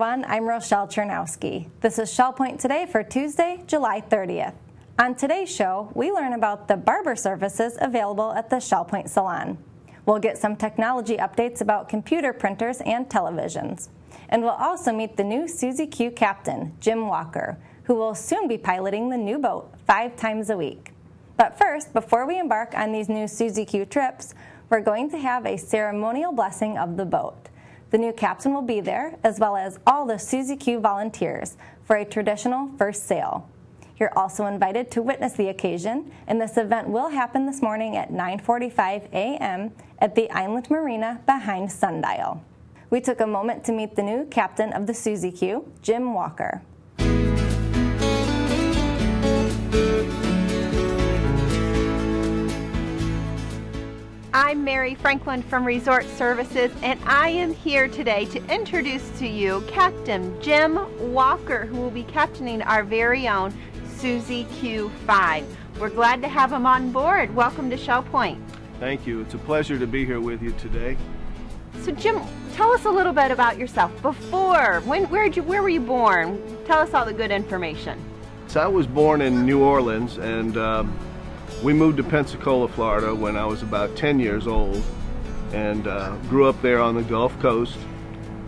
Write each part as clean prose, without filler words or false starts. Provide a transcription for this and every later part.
everyone. I'm Rochelle Chernowski. This is Shell Point Today for Tuesday, July 30th. On today's show, we learn about the barber services available at the Shell Point Salon. We'll get some technology updates about computer printers and televisions. And we'll also meet the new Suzy Q captain, Jim Walker, who will soon be piloting the new boat 5 times a week. But first, before we embark on these new Suzy Q trips, we're going to have a ceremonial blessing of the boat. The new captain will be there, as well as all the Suzy Q volunteers, for a traditional first sail. You're also invited to witness the occasion, and this event will happen this morning at 9:45 a.m. at the Island Marina behind Sundial. We took a moment to meet the new captain of the Suzy Q, Jim Walker. I'm Mary Franklin from Resort Services, and I am here today to introduce to you Captain Jim Walker, who will be captaining our very own Suzy Q5. We're glad to have him on board. Welcome to Shell Point. Thank you. It's a pleasure to be here with you today. So Jim, tell us a little bit about yourself. Before, where were you born? Tell us all the good information. So I was born in New Orleans, and we moved to Pensacola, Florida when I was about 10 years old, and grew up there on the Gulf Coast.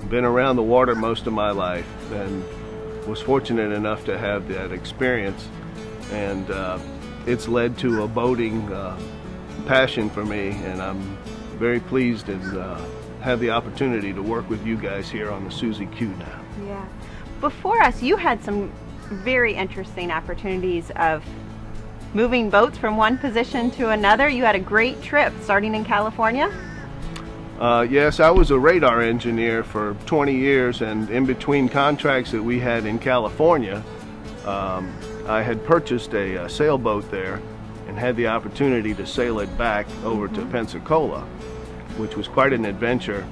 Been around the water most of my life, and was fortunate enough to have that experience, and it's led to a boating passion for me, and I'm very pleased and have the opportunity to work with you guys here on the Suzy Q now. Yeah. Before us, you had some very interesting opportunities of moving boats from one position to another. You had a great trip starting in California. Yes, I was a radar engineer for 20 years, and in between contracts that we had in California, I had purchased a sailboat there and had the opportunity to sail it back over to Pensacola, which was quite an adventure.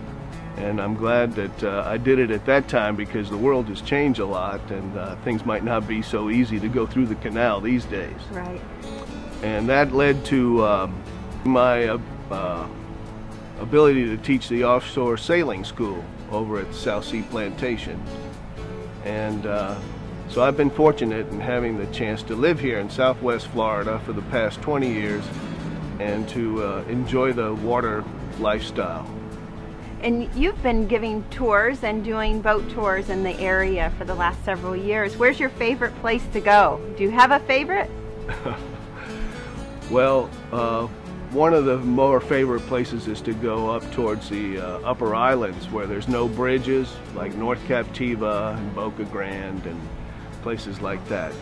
And I'm glad that I did it at that time, because the world has changed a lot, and things might not be so easy to go through the canal these days. Right. And that led to my ability to teach the offshore sailing school over at South Sea Plantation. And so I've been fortunate in having the chance to live here in Southwest Florida for the past 20 years and to enjoy the water lifestyle. And you've been giving tours and doing boat tours in the area for the last several years. Where's your favorite place to go? Do you have a favorite? Well, one of the more favorite places is to go up towards the upper islands where there's no bridges, like North Captiva and Boca Grande and places like that.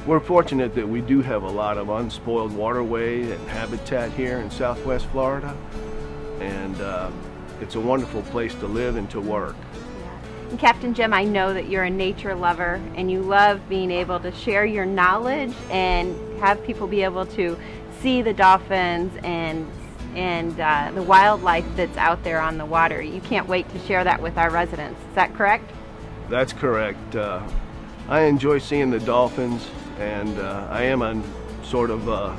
We're fortunate that we do have a lot of unspoiled waterway and habitat here in Southwest Florida, and it's a wonderful place to live and to work. Yeah. And Captain Jim, I know that you're a nature lover and you love being able to share your knowledge and have people be able to see the dolphins and the wildlife that's out there on the water. You can't wait to share that with our residents. Is that correct? That's correct. I enjoy seeing the dolphins, and I am a sort of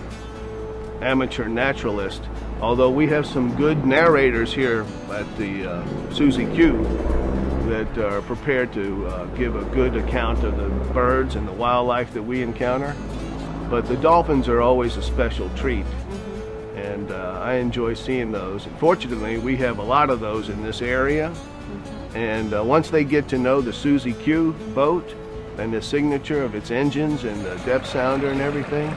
amateur naturalist, although we have some good narrators here at the Suzy Q that are prepared to give a good account of the birds and the wildlife that we encounter. But the dolphins are always a special treat, and I enjoy seeing those. And fortunately, we have a lot of those in this area, and once they get to know the Suzy Q boat and the signature of its engines and the depth sounder and everything,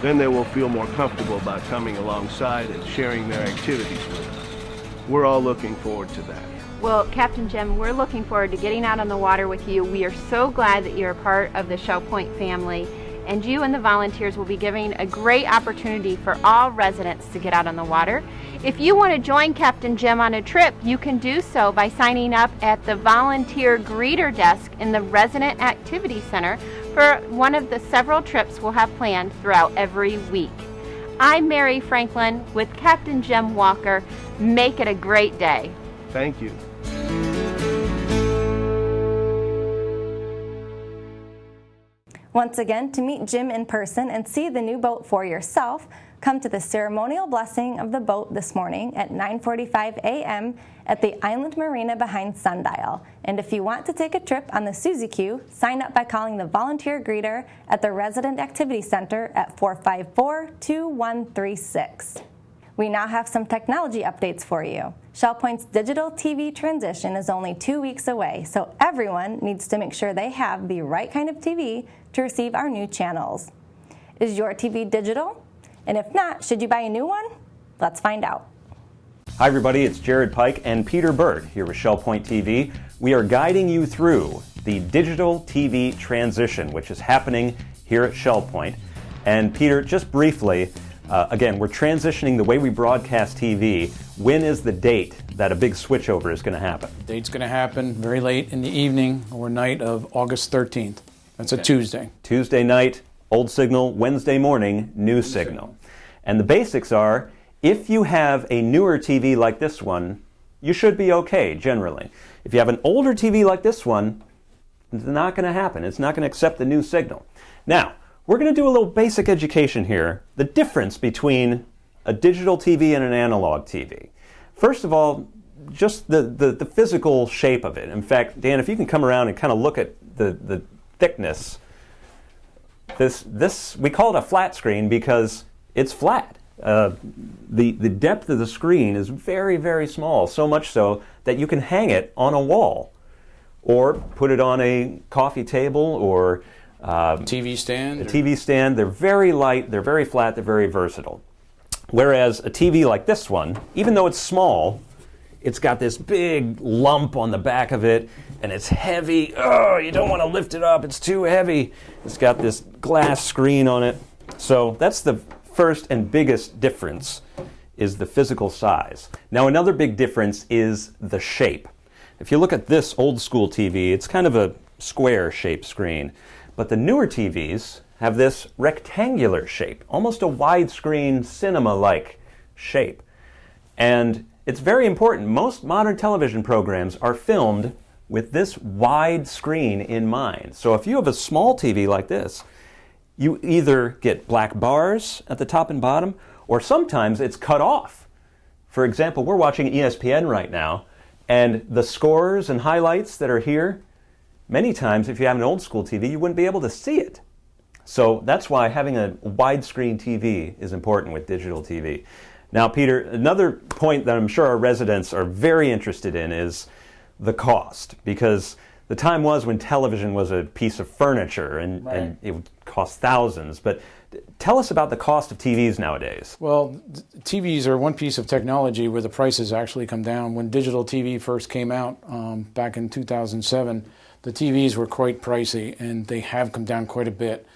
then they will feel more comfortable about coming alongside and sharing their activities with us. We're all looking forward to that. Well, Captain Jim, we're looking forward to getting out on the water with you. We are so glad that you're a part of the Shell Point family, and you and the volunteers will be giving a great opportunity for all residents to get out on the water. If you want to join Captain Jim on a trip, you can do so by signing up at the volunteer greeter desk in the Resident Activity Center for one of the several trips we'll have planned throughout every week. I'm Mary Franklin with Captain Jim Walker. Make it a great day. Thank you. Once again, to meet Jim in person and see the new boat for yourself, Come to the ceremonial blessing of the boat this morning at 9:45 a.m. at the Island Marina behind Sundial. And if you want to take a trip on the Suzy queue, sign up by calling the volunteer greeter at the Resident Activity Center at 454-2136. We now have some technology updates for you. Shell Point's digital TV transition is only 2 weeks away, so everyone needs to make sure they have the right kind of TV to receive our new channels. Is your TV digital? And if not, should you buy a new one? Let's find out. Hi everybody, it's Jared Pike and Peter Bird here with Shell Point TV. We are guiding you through the digital TV transition, which is happening here at Shell Point. And Peter, just briefly, again, we're transitioning the way we broadcast TV. When is the date that a big switchover is going to happen? The date's going to happen very late in the evening or night of August 13th. That's a Tuesday. Tuesday night, old signal. Wednesday morning, new signal. And the basics are, if you have a newer TV like this one, you should be okay, generally. If you have an older TV like this one, it's not going to happen. It's not going to accept the new signal. Now, we're going to do a little basic education here, the difference between a digital TV and an analog TV. First of all, just the physical shape of it. In fact, Dan, if you can come around and kind of look at the thickness. This we call it a flat screen because it's flat. The depth of the screen is very, very small, so much so that you can hang it on a wall or put it on a coffee table or TV stand. A TV stand. They're very light, they're very flat, they're very versatile. Whereas a TV like this one, even though it's small, it's got this big lump on the back of it, and it's heavy. Oh, you don't want to lift it up, it's too heavy. It's got this glass screen on it. So that's the first and biggest difference, is the physical size. Now another big difference is the shape. If you look at this old school TV, it's kind of a square shaped screen. But the newer TVs have this rectangular shape, almost a widescreen cinema-like shape. And it's very important. Most modern television programs are filmed with this wide screen in mind. So if you have a small TV like this, you either get black bars at the top and bottom, or sometimes it's cut off. For example, we're watching ESPN right now, and the scores and highlights that are here, many times if you have an old school TV, you wouldn't be able to see it. So that's why having a widescreen TV is important with digital TV. Now, Peter, another point that I'm sure our residents are very interested in is the cost, because the time was when television was a piece of furniture and it would cost thousands. But tell us about the cost of TVs nowadays. Well, TVs are one piece of technology where the prices actually come down. When digital TV first came out back in 2007, the TVs were quite pricey, and they have come down quite a bit.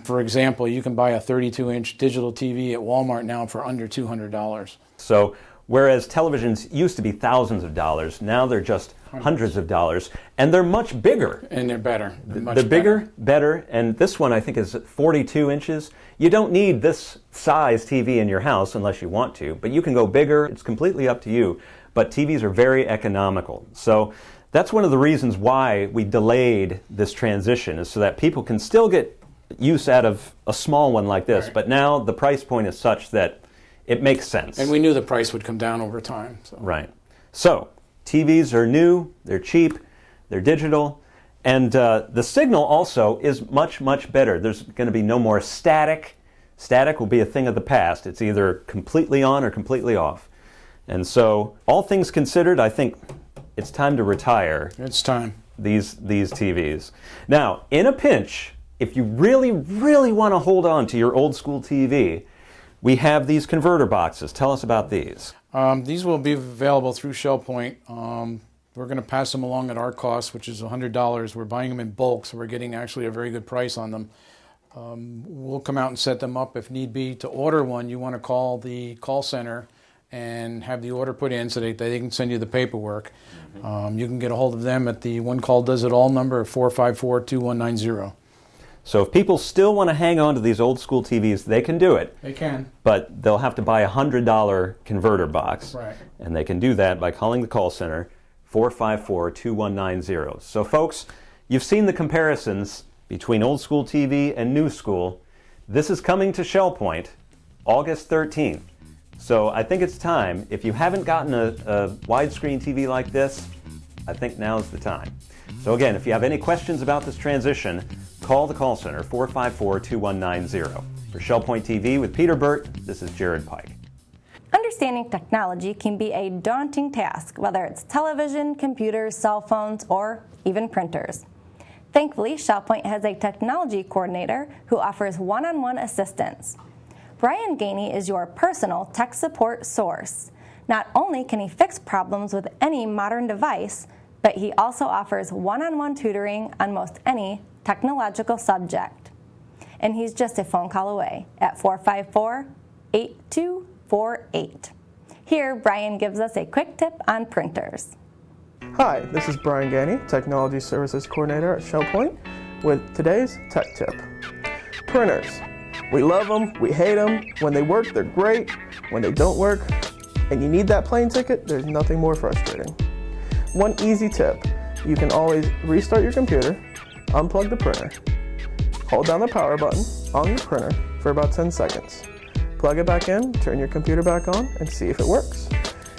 For example, you can buy a 32-inch digital TV at Walmart now for under $200. So whereas televisions used to be thousands of dollars, now they're just hundreds of dollars, and they're much bigger. And they're better. They're bigger, better, and this one I think is 42 inches. You don't need this size TV in your house unless you want to, but you can go bigger. It's completely up to you. But TVs are very economical. So that's one of the reasons why we delayed this transition, is so that people can still get use out of a small one like this. Right. But now the price point is such that it makes sense. And we knew the price would come down over time. So. Right. So TVs are new, they're cheap, they're digital, and the signal also is much, much better. There's going to be no more static. Static will be a thing of the past. It's either completely on or completely off. And so, all things considered, I think it's time to retire. It's time. These TVs. Now, in a pinch, if you really, really want to hold on to your old school TV, we have these converter boxes. Tell us about these. These will be available through Shell Point. We're going to pass them along at our cost, which is $100. We're buying them in bulk, so we're getting actually a very good price on them. We'll come out and set them up if need be. To order one, you want to call the call center and have the order put in so that they can send you the paperwork. You can get a hold of them at the One Call Does It All number of 454-2190. So if people still want to hang on to these old school TVs, they can do it. They can. But they'll have to buy a $100 converter box. Right. And they can do that by calling the call center, 454-2190. So folks, you've seen the comparisons between old school TV and new school. This is coming to Shell Point August 13th. So I think it's time. If you haven't gotten a widescreen TV like this, I think now's the time. So again, if you have any questions about this transition, call the call center, 454-2190. For ShellPoint TV with Peter Burt, this is Jared Pike. Understanding technology can be a daunting task, whether it's television, computers, cell phones, or even printers. Thankfully, ShellPoint has a technology coordinator who offers one-on-one assistance. Brian Gainey is your personal tech support source. Not only can he fix problems with any modern device, but he also offers one-on-one tutoring on most any technological subject. And he's just a phone call away at 454-8248. Here, Brian gives us a quick tip on printers. Hi, this is Brian Gainey, Technology Services Coordinator at ShellPoint, with today's Tech Tip. Printers. We love them, we hate them. When they work, they're great. When they don't work, and you need that plane ticket, there's nothing more frustrating. One easy tip, you can always restart your computer, unplug the printer, hold down the power button on your printer for about 10 seconds. Plug it back in, turn your computer back on, and see if it works.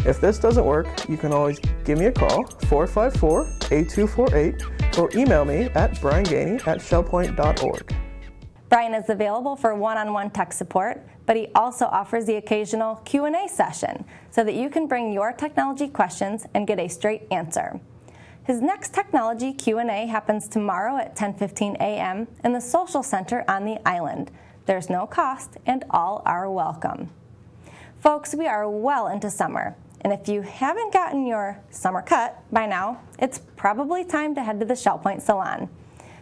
If this doesn't work, you can always give me a call, 454-8248, or email me at briangainey@shellpoint.org. Brian is available for one-on-one tech support, but he also offers the occasional Q&A session so that you can bring your technology questions and get a straight answer. His next technology Q&A happens tomorrow at 10:15 a.m. in the Social Center on the island. There's no cost and all are welcome. Folks, we are well into summer, and if you haven't gotten your summer cut by now, it's probably time to head to the ShellPoint Salon.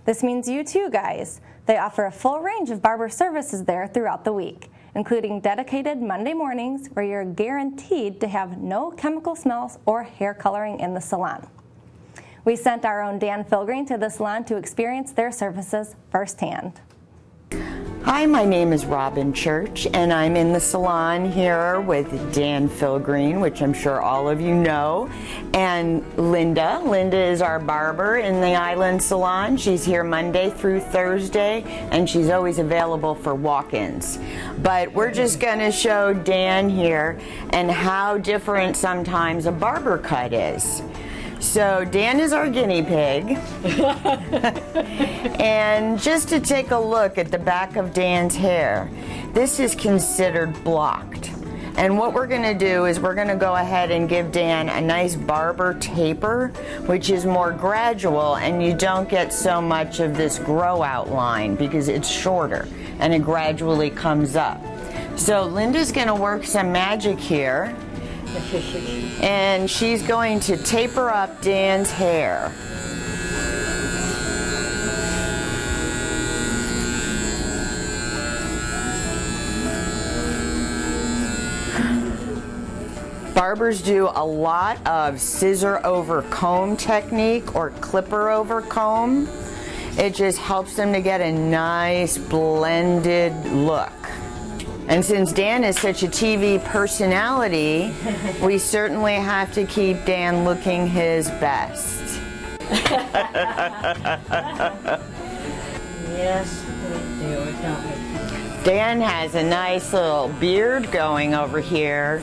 This means you too, guys. They offer a full range of barber services there throughout the week, including dedicated Monday mornings where you're guaranteed to have no chemical smells or hair coloring in the salon. We sent our own Dan Filgreen to the salon to experience their services firsthand. Hi, my name is Robin Church, and I'm in the salon here with Dan Filgreen, which I'm sure all of you know, and Linda. Linda is our barber in the Island Salon. She's here Monday through Thursday, and she's always available for walk-ins. But we're just going to show Dan here and how different sometimes a barber cut is. So Dan is our guinea pig. And just to take a look at the back of Dan's hair, this is considered blocked. And what we're going to do is we're going to go ahead and give Dan a nice barber taper, which is more gradual, and you don't get so much of this grow out line because it's shorter and it gradually comes up. So Linda's going to work some magic here. And she's going to taper up Dan's hair. Barbers do a lot of scissor over comb technique or clipper over comb. It just helps them to get a nice blended look. And since Dan is such a TV personality, we certainly have to keep Dan looking his best. Yes, we do, don't we? Dan has a nice little beard going over here,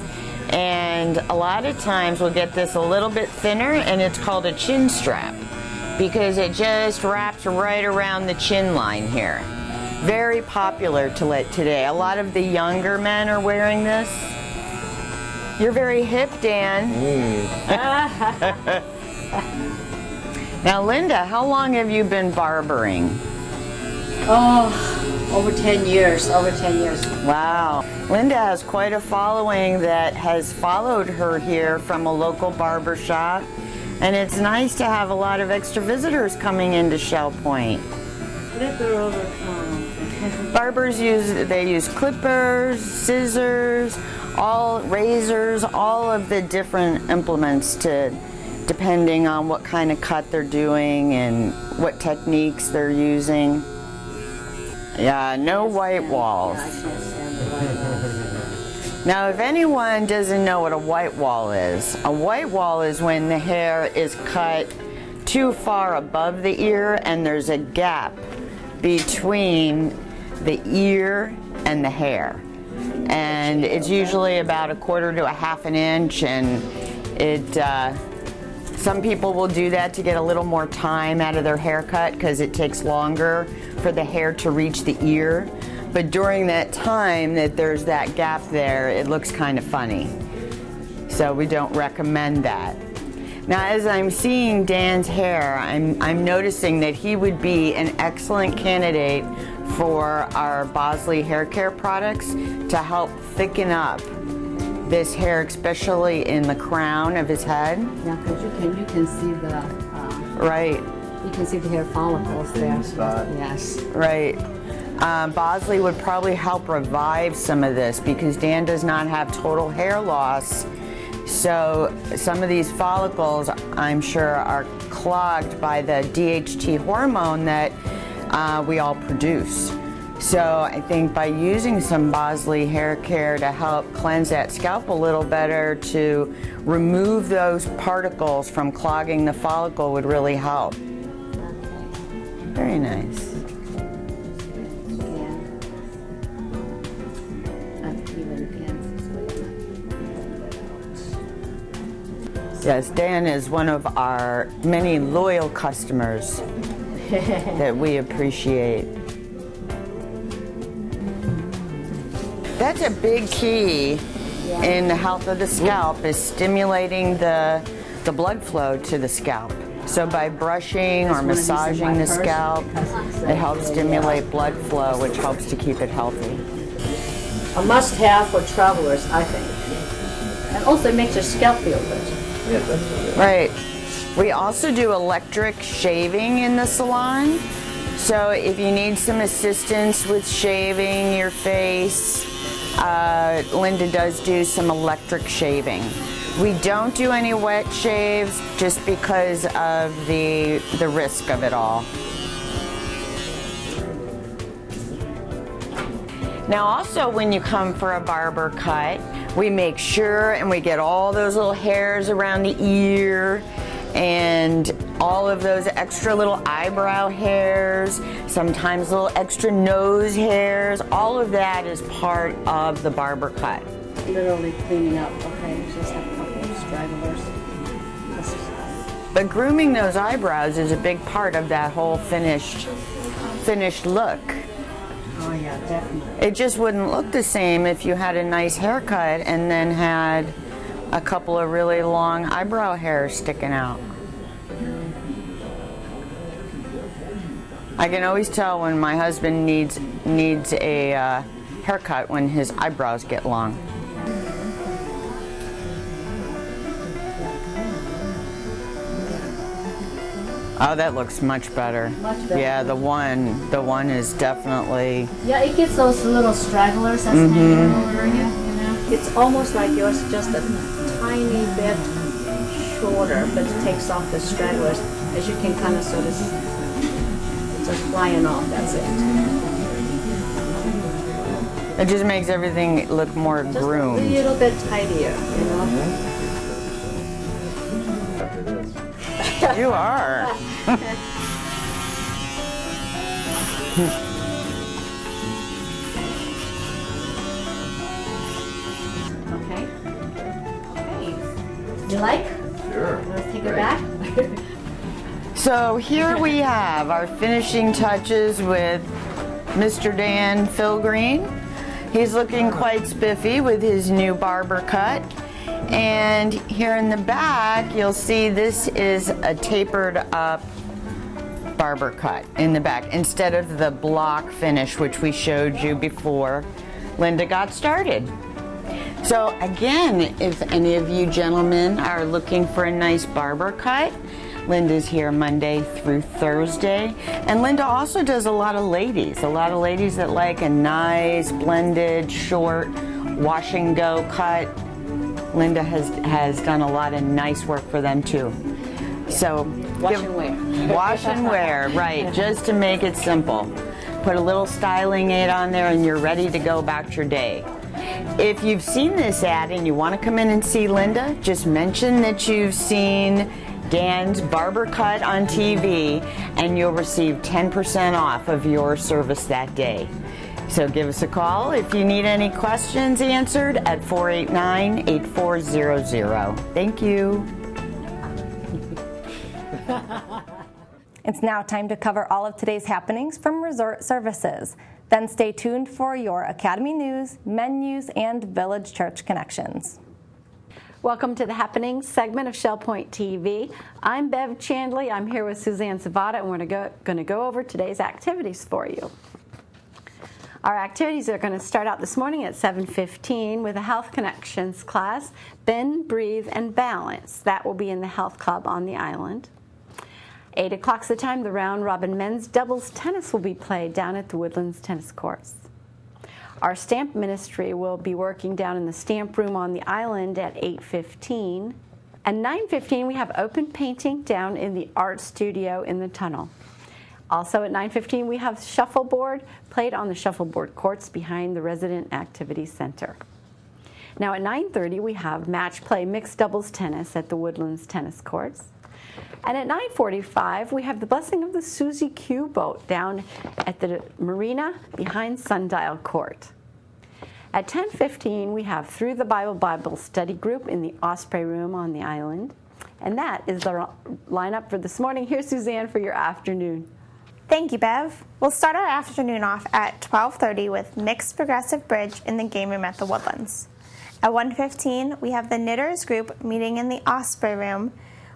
and a lot of times we'll get this a little bit thinner, and it's called a chin strap because it just wraps right around the chin line here. Very popular today. A lot of the younger men are wearing this. You're very hip, Dan. Now, Linda, how long have you been barbering? Oh, over 10 years, over 10 years. Wow. Linda has quite a following that has followed her here from a local barber shop, and it's nice to have a lot of extra visitors coming into ShellPoint. Clipper over comb. Barbers use clippers, scissors, razors, all of the different implements depending on what kind of cut they're doing and what techniques they're using. Yeah, no white walls. Now, if anyone doesn't know what a white wall is when the hair is cut too far above the ear and there's a gap between the ear and the hair. and it's usually about 1/4 to 1/2 inch, and some people will do that to get a little more time out of their haircut because it takes longer for the hair to reach the ear. But during that time that there's that gap there, it looks kind of funny. So we don't recommend that. Now, as I'm seeing Dan's hair, I'm noticing that he would be an excellent candidate for our Bosley hair care products to help thicken up this hair, especially in the crown of his head. Yeah, because you can see the Right. you can see the hair follicles there. Yes. Right. Bosley would probably help revive some of this because Dan does not have total hair loss. So some of these follicles, I'm sure, are clogged by the DHT hormone that we all produce. So I think by using some Bosley hair care to help cleanse that scalp a little better, to remove those particles from clogging the follicle, would really help. Very nice. Yes, Dan is one of our many loyal customers that we appreciate. That's a big key in the health of the scalp, is stimulating the blood flow to the scalp. So by brushing or massaging the scalp, it helps stimulate blood flow, which helps to keep it healthy. A must-have for travelers, I think. And also it makes your scalp feel good. Right. We also do electric shaving in the salon. So if you need some assistance with shaving your face, Linda does do some electric shaving. We don't do any wet shaves just because of the risk of it all. Now also, when you come for a barber cut, we make sure and we get all those little hairs around the ear and all of those extra little eyebrow hairs, sometimes little extra nose hairs. All of that is part of the barber cut. Literally cleaning up, okay? Just have a couple of stragglers. But grooming those eyebrows is a big part of that whole finished look. Oh yeah, definitely. It just wouldn't look the same if you had a nice haircut and then had a couple of really long eyebrow hairs sticking out. I can always tell when my husband needs a haircut when his eyebrows get long. Oh, that looks much better. Much better. Yeah, the one is definitely. Yeah, it gets those little stragglers that's hanging over you, you know. It's almost like yours, just a tiny bit shorter, but it takes off the stragglers. As you can kind of sort of, it's just flying off, that's it. It just makes everything look more Just groomed. a little bit tidier, you know. You are. Okay. You like? Sure. Let's take it back. So here we have our finishing touches with Mr. Dan Philgreen. He's looking quite spiffy with his new barber cut. And here in the back, you'll see this is a tapered up barber cut in the back instead of the block finish, which we showed you before Linda got started. So again, if any of you gentlemen are looking for a nice barber cut, Linda's here Monday through Thursday. And Linda also does a lot of ladies that like a nice blended short wash and go cut. Linda has done a lot of nice work for them too. So Wash and wear. Wash and wear, right, just to make it simple. Put a little styling aid on there and you're ready to go about your day. If you've seen this ad and you want to come in and see Linda, just mention that you've seen Dan's barber cut on TV and you'll receive 10% off of your service that day. So give us a call if you need any questions answered at 489-8400. Thank you. It's now time to cover all of today's happenings from Resort Services. Then stay tuned for your Academy News, menus, and Village Church connections. Welcome to the Happenings segment of Shell Point TV. I'm Bev Chandley. I'm here with Suzanne Zavada, and we're going to go over today's activities for you. Our activities are going to start out this morning at 7:15 with a Health Connections class, Bend, Breathe, and Balance. That will be in the Health Club on the island. 8 o'clock's the time the round robin men's doubles tennis will be played down at the Woodlands tennis courts. Our stamp ministry will be working down in the stamp room on the island at 8:15. At 9:15 we have open painting down in the art studio in the tunnel. Also at 9:15 we have shuffleboard played on the shuffleboard courts behind the Resident Activity Center. Now at 9:30 we have match play mixed doubles tennis at the Woodlands tennis courts. And at 9:45, we have the blessing of the Suzy Q boat down at the marina behind Sundial Court. At 10:15, we have Through the Bible study group in the Osprey Room on the island. And that is the lineup for this morning. Here's Suzanne for your afternoon. Thank you, Bev. We'll start our afternoon off at 12:30 with Mixed Progressive Bridge in the game room at the Woodlands. At 1:15, we have the Knitters group meeting in the Osprey Room.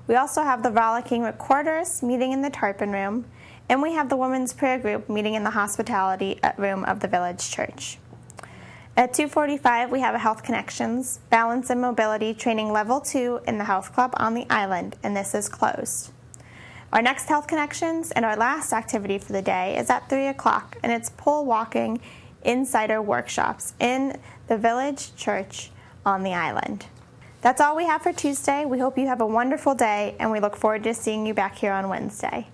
We also have the Rollicking Recorders meeting in the Tarpon Room, and we have the Women's Prayer Group meeting in the Hospitality Room of the Village Church. At 2:45, we have a Health Connections, Balance and Mobility Training Level 2 in the Health Club on the island, and this is closed. Our next Health Connections and our last activity for the day is at 3 o'clock, and it's pole walking insider workshops in the Village Church on the island. That's all we have for Tuesday. We hope you have a wonderful day, and we look forward to seeing you back here on Wednesday.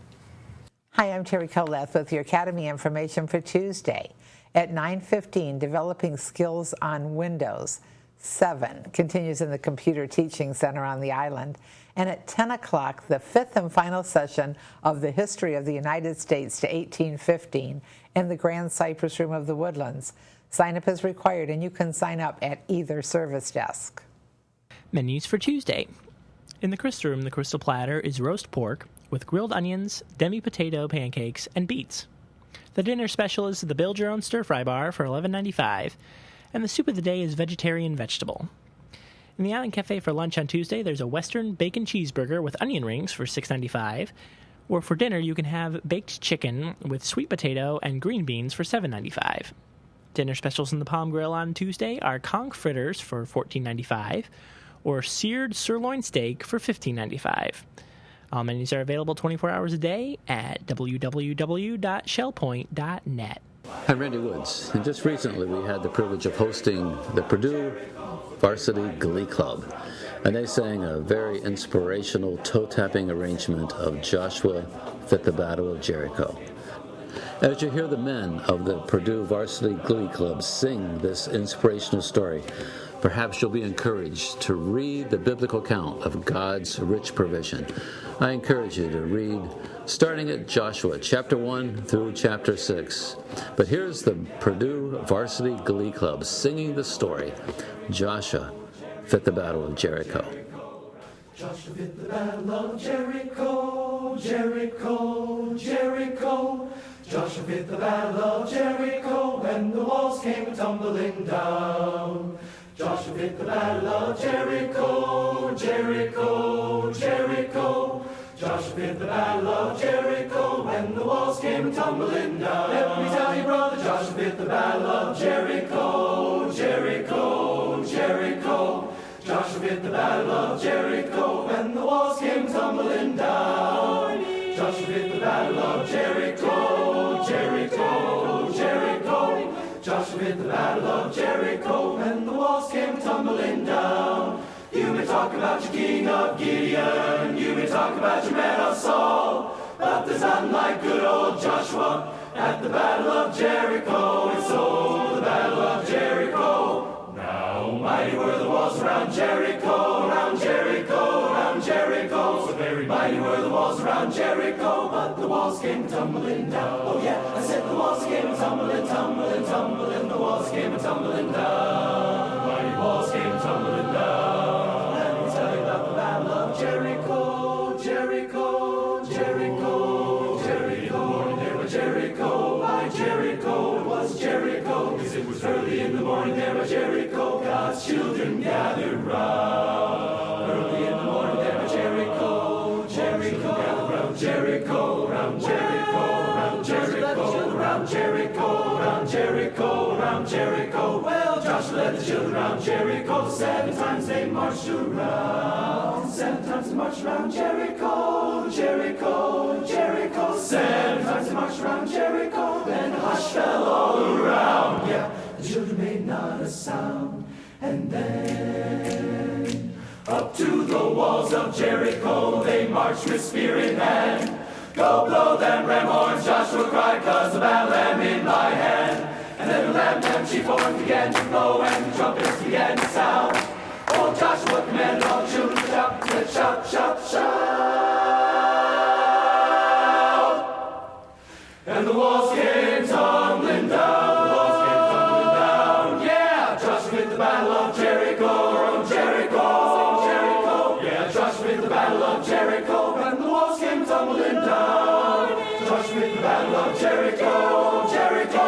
Hi, I'm Terry Coleth with your Academy information for Tuesday. At 9:15, Developing Skills on Windows 7 continues in the Computer Teaching Center on the island. And at 10 o'clock, the fifth and final session of the History of the United States to 1815 in the Grand Cypress Room of the Woodlands. Sign up is required, and you can sign up at either service desk. Menus for Tuesday. In the Crystal Room, the Crystal Platter is roast pork with grilled onions, demi-potato pancakes, and beets. The dinner special is the Build Your Own Stir Fry Bar for $11.95, and the soup of the day is vegetarian vegetable. In the Island Cafe for lunch on Tuesday, there's a Western bacon cheeseburger with onion rings for $6.95, or for dinner you can have baked chicken with sweet potato and green beans for $7.95. Dinner specials in the Palm Grill on Tuesday are conch fritters for $14.95, or seared sirloin steak for $15.95. All menus are available 24 hours a day at www.shellpoint.net. I'm Randy Woods, and just recently we had the privilege of hosting the Purdue Varsity Glee Club, and they sang a very inspirational toe-tapping arrangement of Joshua Fit the Battle of Jericho. As you hear the men of the Purdue Varsity Glee Club sing this inspirational story, perhaps you'll be encouraged to read the biblical account of God's rich provision. I encourage you to read starting at Joshua chapter 1 through chapter 6. But here's the Purdue Varsity Glee Club singing the story, Joshua Fit the Battle of Jericho. Joshua fit the battle of Jericho, Jericho, Jericho. Joshua fit the battle of Jericho, and the walls came tumbling down. Joshua fit the battle of Jericho, Jericho, Jericho. Joshua fit the battle of Jericho, and the walls came tumbling down. Let me tell you, brother, Joshua fit the battle of Jericho, Jericho, Jericho. Joshua fit the battle of Jericho, and the walls came tumbling down. Joshua fit the battle of Jericho, Jericho, Jericho. Joshua fit the battle of Jericho, and the walls came tumbling down. You may talk about your king of Gideon, you may talk about your man of Saul, but there's none like good old Joshua at the battle of Jericho. And so the battle of Jericho. Now mighty were the walls around Jericho, around Jericho, around Jericho. So Very mighty were the walls around Jericho, but the walls came tumbling down. Oh yeah, I said the walls came tumbling, tumbling, tumbling. The walls came tumbling down. The mighty walls came tumbling down. Let me tell you about the Battle of Jericho, Jericho, Jericho, Jericho. There was Jericho, by Jericho, it was Jericho. 'Cause it was early in the morning there by Jericho, God's children gathered round. Early in the morning there by Jericho, Jericho, round Jericho, round Jericho, round Jericho, round Jericho, round Jericho, round Jericho. Well, Joshua led the children round Jericho. 7 times they marched around. 7 times they marched around Jericho, Jericho, Jericho. 7 times they marched around Jericho. Then a hush fell all around. Yeah, the children made not a sound. And then up to the walls of Jericho they marched with spear in hand. Go blow them ram horns, Joshua cried, 'cause the battle am in my hand. And then the lamb chief horns began to blow and the trumpets began to sound. Oh, Joshua commanded all the children to shout, said shout, shout, shout. And the walls came tumbling down, the walls came tumbling down. Yeah, Joshua hit the battle of Jericho, oh Jericho, Jericho. Yeah, Joshua hit the battle of Jericho, and the walls came tumbling down. Joshua hit the battle of Jericho, Jericho.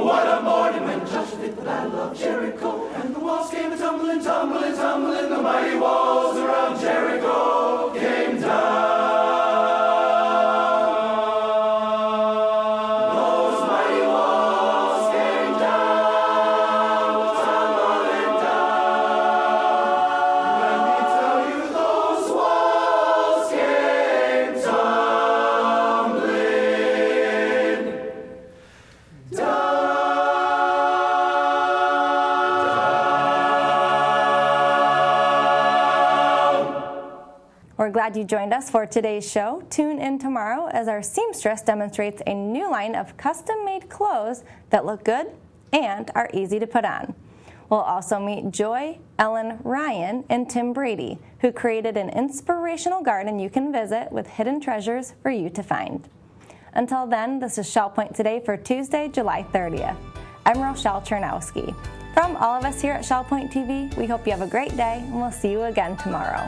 What a morning when Joshua hit the battle of Jericho, and the walls came tumbling, tumbling, tumbling. The mighty walls around Jericho came down. Those mighty walls came down, tumbling down. Let me tell you, those walls came tumbling down. We're glad you joined us for today's show. Tune in tomorrow as our seamstress demonstrates a new line of custom-made clothes that look good and are easy to put on. We'll also meet Joy, Ellen, Ryan, and Tim Brady, who created an inspirational garden you can visit with hidden treasures for you to find. Until then, this is Shell Point Today for Tuesday, July 30th. I'm Rochelle Chernowski. From all of us here at Shell Point TV, we hope you have a great day, and we'll see you again tomorrow.